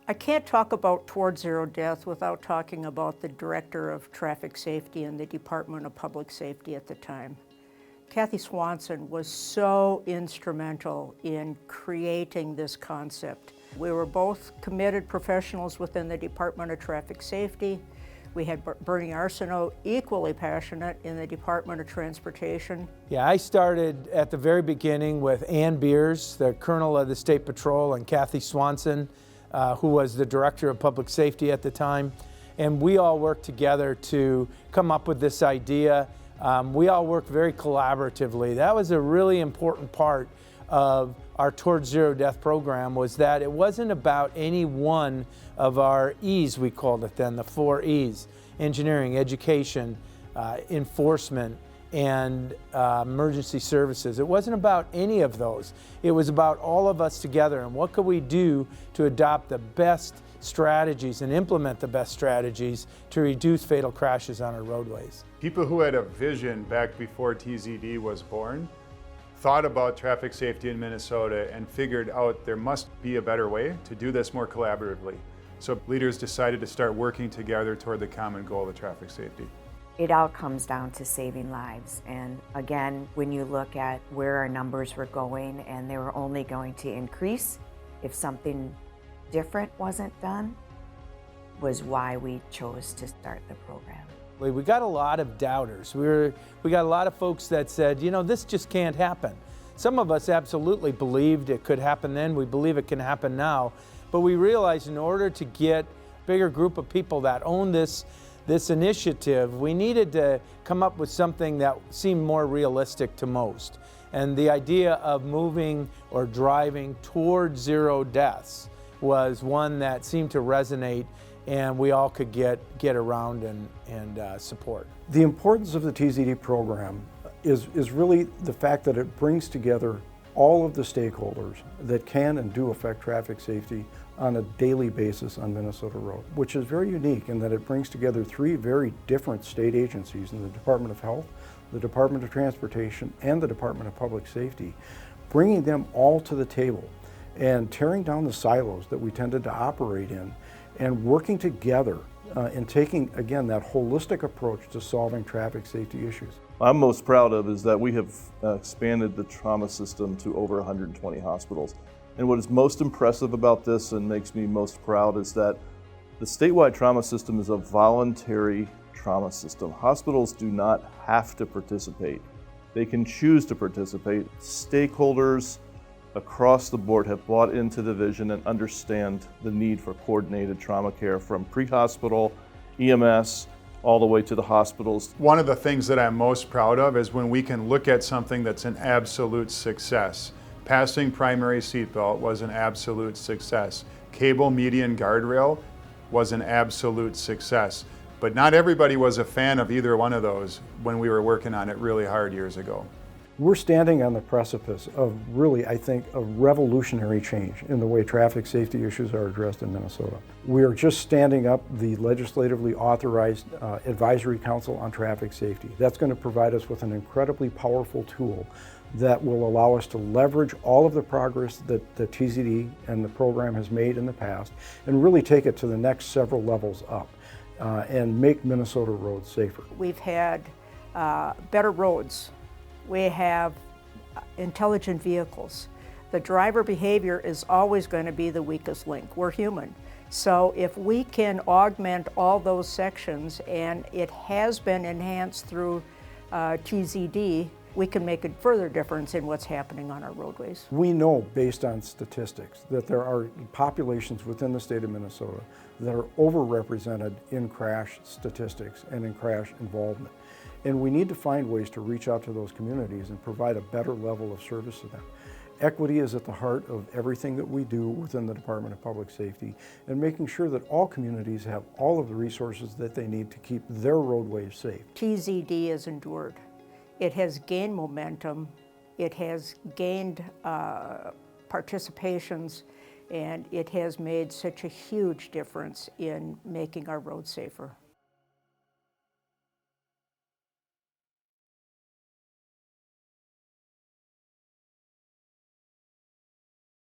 I can't talk about Toward Zero Death without talking about the Director of Traffic Safety in the Department of Public Safety at the time. Kathy Swanson was so instrumental in creating this concept. We were both committed professionals within the Department of Traffic Safety. We had Bernie Arsenault, equally passionate in the Department of Transportation. Yeah, I started at the very beginning with Ann Beers, the Colonel of the State Patrol, and Kathy Swanson, who was the Director of Public Safety at the time. And we all worked together to come up with this idea. We all worked very collaboratively. That was a really important part of our Toward Zero Death program, was that it wasn't about any one of our E's, we called it then, the 4 E's: engineering, education, enforcement, and emergency services. It wasn't about any of those. It was about all of us together and what could we do to adopt the best strategies and implement the best strategies to reduce fatal crashes on our roadways. People who had a vision back before TZD was born thought about traffic safety in Minnesota and figured out there must be a better way to do this more collaboratively. So leaders decided to start working together toward the common goal of traffic safety. It all comes down to saving lives. And again, when you look at where our numbers were going, and they were only going to increase if something different wasn't done, was why we chose to start the program. We got a lot of doubters. We got a lot of folks that said, you know, this just can't happen. Some of us absolutely believed it could happen then. We believe it can happen now. But we realized in order to get a bigger group of people that own this initiative, we needed to come up with something that seemed more realistic to most. And the idea of moving or driving toward zero deaths was one that seemed to resonate and we all could get around and support. The importance of the TZD program is really the fact that it brings together all of the stakeholders that can and do affect traffic safety on a daily basis on Minnesota Road, which is very unique in that it brings together 3 very different state agencies in the Department of Health, the Department of Transportation, and the Department of Public Safety, bringing them all to the table and tearing down the silos that we tended to operate in and working together and taking, again, that holistic approach to solving traffic safety issues. I'm most proud of is that we have expanded the trauma system to over 120 hospitals. And what is most impressive about this and makes me most proud is that the statewide trauma system is a voluntary trauma system. Hospitals do not have to participate. They can choose to participate. Stakeholders across the board have bought into the vision and understand the need for coordinated trauma care from pre-hospital, EMS, all the way to the hospitals. One of the things that I'm most proud of is when we can look at something that's an absolute success. Passing primary seatbelt was an absolute success. Cable median guardrail was an absolute success. But not everybody was a fan of either one of those when we were working on it really hard years ago. We're standing on the precipice of really, I think, a revolutionary change in the way traffic safety issues are addressed in Minnesota. We are just standing up the legislatively authorized Advisory Council on Traffic Safety. That's going to provide us with an incredibly powerful tool that will allow us to leverage all of the progress that the TZD and the program has made in the past and really take it to the next several levels up and make Minnesota roads safer. We've had better roads. We have intelligent vehicles. The driver behavior is always going to be the weakest link. We're human. So if we can augment all those sections, and it has been enhanced through TZD, we can make a further difference in what's happening on our roadways. We know, based on statistics, that there are populations within the state of Minnesota that are overrepresented in crash statistics and in crash involvement. And we need to find ways to reach out to those communities and provide a better level of service to them. Equity is at the heart of everything that we do within the Department of Public Safety, and making sure that all communities have all of the resources that they need to keep their roadways safe. TZD has endured. It has gained momentum. It has gained participations, and it has made such a huge difference in making our roads safer.